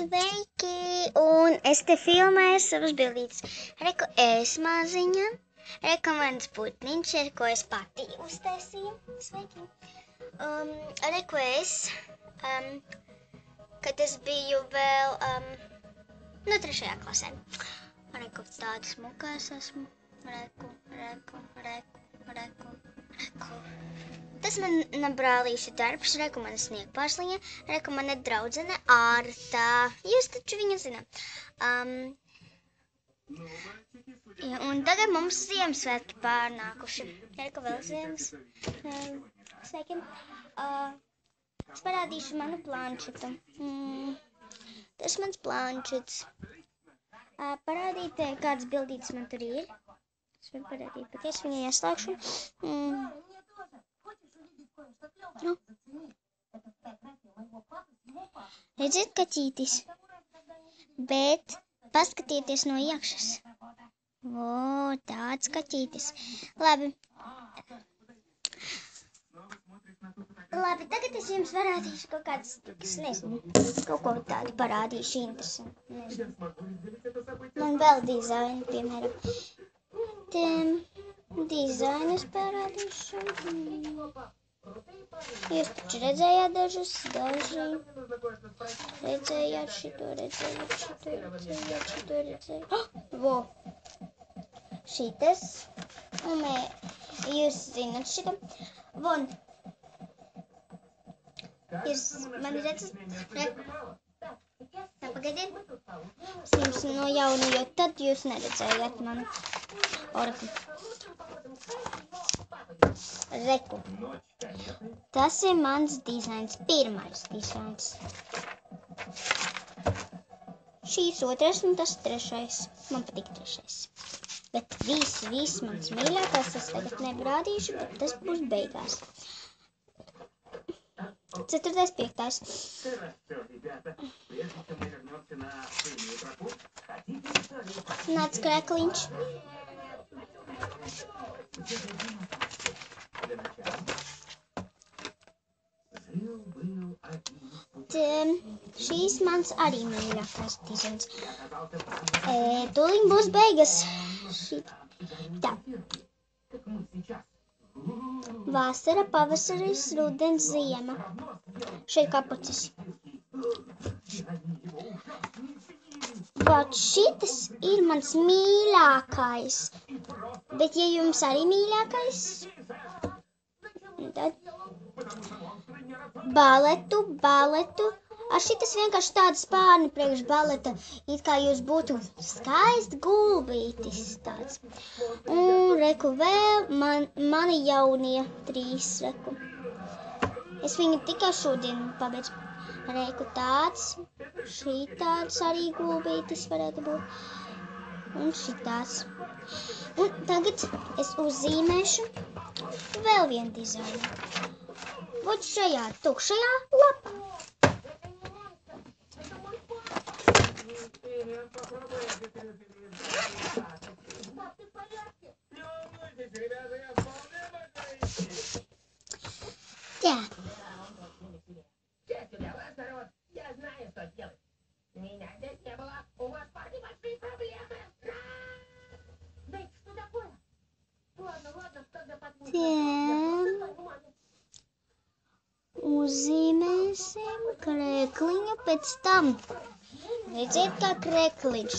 Sveiki! Un es te filmēju savas bildītes. Reku es maziņa. Reku mans putniņš, ar ko es pati uztaisīju. Sveiki! Reku es, kad es biju vēl, 3. klasē. Reku tādas smukās esmu. Reku. Tas mana brālīša darbs, reku mana sniegpārsliņa, reku mana draudzene Ārta. Jūs taču viņu zināt. Un tagad mums Ziemassvētki pārnākuši. Reku vēl ziemas. Sveiki. Es parādīšu manu planšetu. Tas mans planšets. Parādīt, kādas bildītes man tur ir. Es varu parādīt, bet es viņu ieslēgšu. Redziet, kaķītis, bet paskatieties no iekšas. O, tāds kaķītis. Labi, tagad es jums parādīšu kaut kādas, es nezinu, kaut ko tādu parādīšu interesantu. Nezinu. Man vēl dizaini, piemēram. Dizainus parādīšu. Jūs taču redzējāt daži. Redzējāt šito. Vo! Šitas. Un jūs zināt šito. Von. Jūs mani redzat? Tā, pagaidiet. Es jums no jauna, jo tad jūs neredzējāt mani. Orku. Reku. Tas ir mans dizains, pirmais dizains. Šīs otrais un tas trešais. Man patīk trešais. Bet viss mans mīļākais es tagad neparādīšu, bet tas būs beigās. 4., 5. Nāc krekliņš. Šīs mans arī mīļākais dizains. Tūliņ būs beigas. Tā. Vasara, pavasaris, rudens, ziema. Šeit kapucis. Vat šitas ir mans mīļākais. Bet ja jums arī mīļākais, tad baletu. Ar šitas vienkārši tāda spārni priekš baleta, it kā jūs būtu skaisti gulbītis tāds. Un reku vēl mani jaunie 3 reku. Es viņu tikai šodien pabeidzu. Reku tāds, šitāds arī gulbītis varētu būt. Un šitāds. Un tagad es uzzīmēšu vēl vienu dizainu. Būt šajā tukšajā lapā. Tā. Uzzīmēsim krekliņu pēc tam. Redziet, kā krekliņš.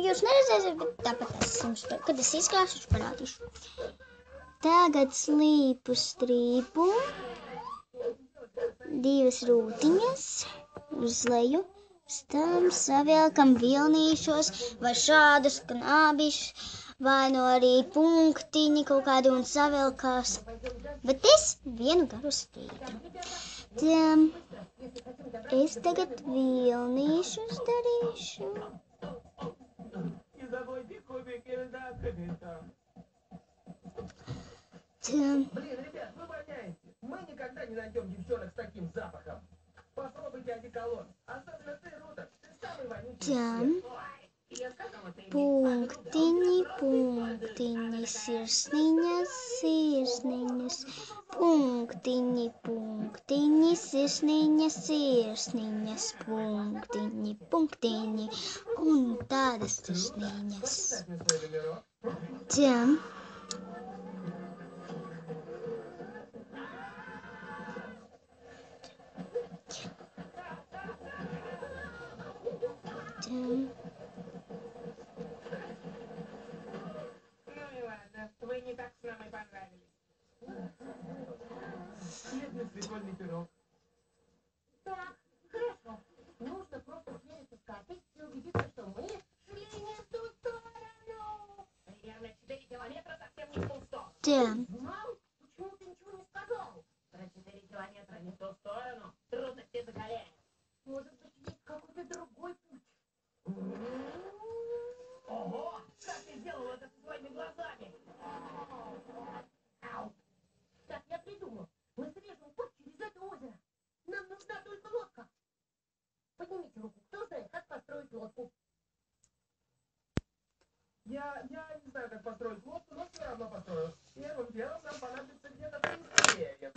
Jūs neredzēsiet, bet tāpat es jums, kad es izklāšu, parādīšu. Tagad slīpu strīpu. 2 rūtiņas uz leju. Tam savilkam vilnīšos vai šādus knābišus. Vai no arī punktiņi kaut kādi un savilkās. Bet es vienu garu strīdu. Es tagad vilnīšus darīšu. Punktiņi, sirsniņas, punktiņi, sirsniņas, punktiņi, punktiņi un tādas tašniņas. Tā. Вы не так с мамой понравились. Бедный прикольный пирог. Так, хорошо. Нужно просто свериться с картой и убедиться, что мы шли не в ту сторону. Примерно 4 километра совсем не в ту сторону. Знал? Почему ты ничего не сказал? Про 4 километра не в ту сторону. Трудности закаляют. Может быть, есть какой-то другой путь? Ого! Как ты сделал это со своими глазами? Ау! Так, я придумал. Мы срежем путь через это озеро. Нам нужна только лодка. Поднимите руку. Кто знает, как построить лодку? Я не знаю, как построить лодку, но все равно построю. Первым делом нам понадобится где-то деревья.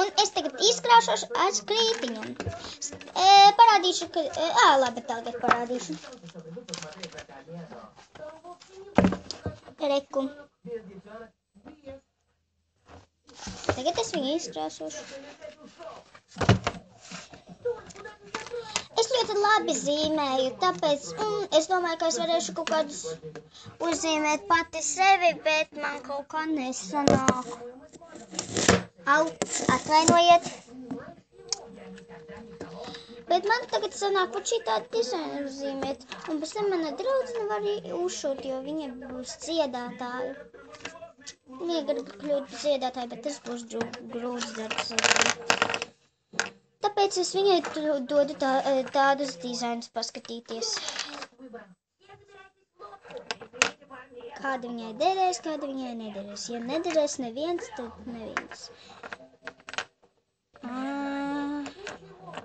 Un es tagad izkrāšos ar skrītiņiem. Parādīšu, ka... labi, tagad parādīšu. Reku. Tagad es viņu izkrāsošu. Es ļoti labi zīmēju, tāpēc es domāju, ka es varēšu kaut kādus uzzīmēt pati sevi, bet man kaut kā nesanāk. Au, atvainojiet. Bet man tagad sanāk pat šī tāda dizaina uzzīmēt, un pēc tam mana draudzene var uzšūt, jo viņa būs dziedātāja. Viņa grib kļūt par dziedātāju, bet tas būs grūts darbs. Tāpēc es viņai dodu tādus dizainus paskatīties. Kāda viņai derēs, kāda viņai nederēs. Ja nederēs neviens, tad neviens.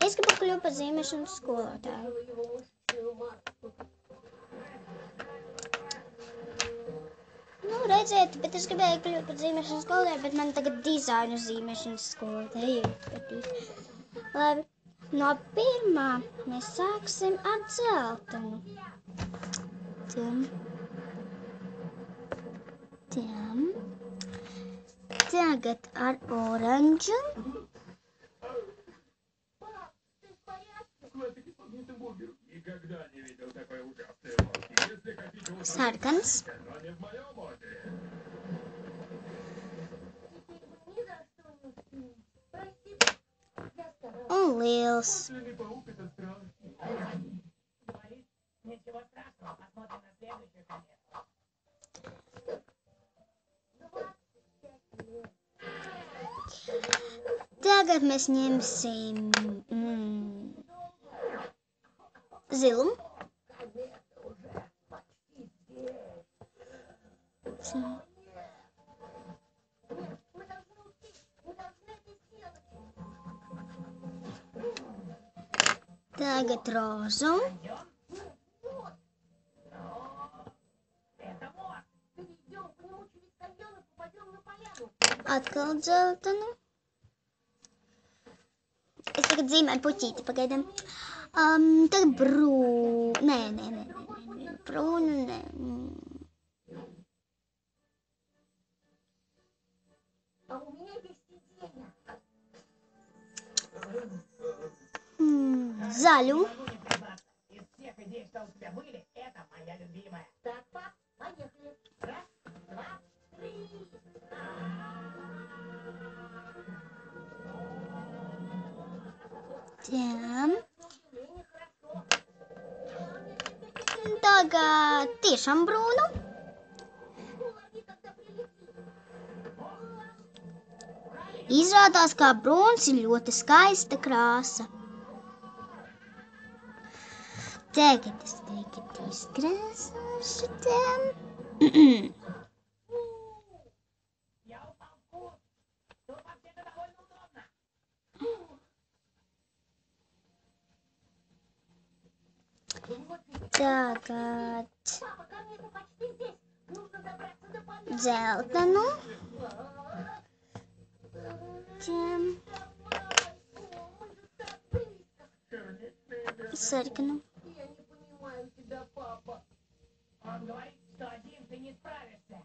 Es gribu kļūt par zīmēšanas skolotāju. Nu, redziet, bet es gribēju kļūt par zīmēšanas skolotāju, bet man tagad dizainu zīmēšanas skolotāju. Labi, no pirmā mēs sāksim ar dzeltenu. Tagad ar oranžu. Sarkans. Un liels. Tagad mēs ņemsim zilumu. Tagad rozu. Atkal dzeltenu. Es tagad zīmēju puķīti, pagaidām. Tagad brūnu. Nē. Brūnu, nē. Zaļu. Tā. Tagad tiešām brūnu. Izrādās, kā brūns ir ļoti skaista krāsa. Tagad es tagad izkrāsošu tam. Tagad dzeltenu. Sarkanu. Я не понимаю тебя, папа. Он говорит, что один ты не справишься.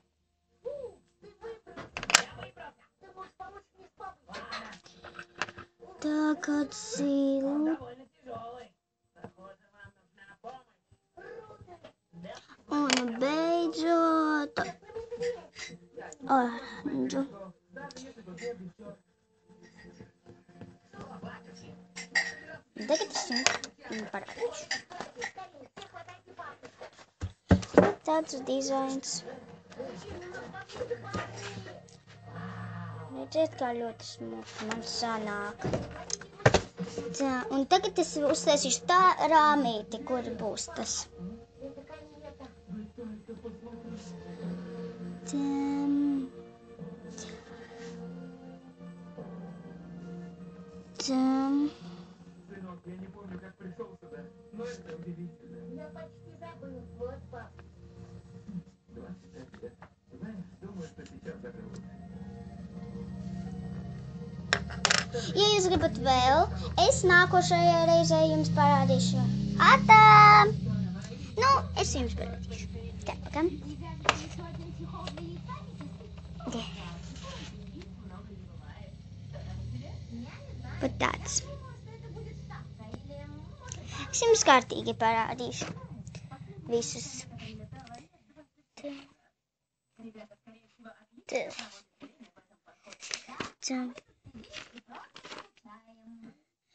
Фу, ты выбрался. Я выбрался. Ты можешь помочь мне с папой. Ладно, Tagad он zilu. довольно тяжелый. Похоже, вам нужна помощь. Да. Un beidzot. Oranžu. Даже если бы бедный черт. Что плачешь? Tagad es jums parādīšu. Скорее, все хватайте папу. Tāds dizains. Redziet, kā ļoti smuki man sanāk. Tā, un tagad es uztaisīšu tā rāmīti, kur būs tas. Это комета. Tam. Tam. Сынок, я не помню, как пришел сюда, но это удивительно. Я почти забыл. Вот, пап. 25 лет. Знаешь, думаю, что сейчас даже лучше. Ja jūs gribat vēl, es nākošajā reizē jums parādīšu. Atā! Nu, es jums parādīšu. Tā, pagam. Pat tāds. Es jums kārtīgi parādīšu. Visus. Tā. Tā.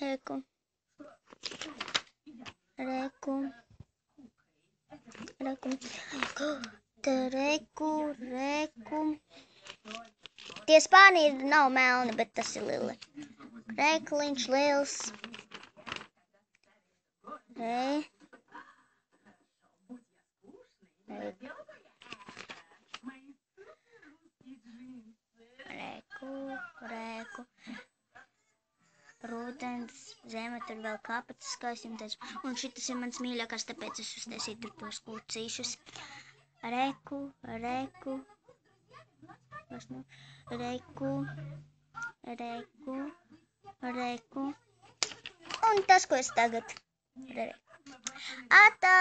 Reku. Reku. Reku. Te reku, reku. Tie spāni nav melni, bet tas ir lili. Rekliņš liels. Re. Reku. Reku, reku. Rūtens, zeme, tur vēl kāpats, kā es jums teicu. Un šitas ir mans mīļākās, tāpēc es uztaisīju tur tos kucīšus. Reku, reku. Reku, reku, reku. Un tas, ko es tagad reku. Atā!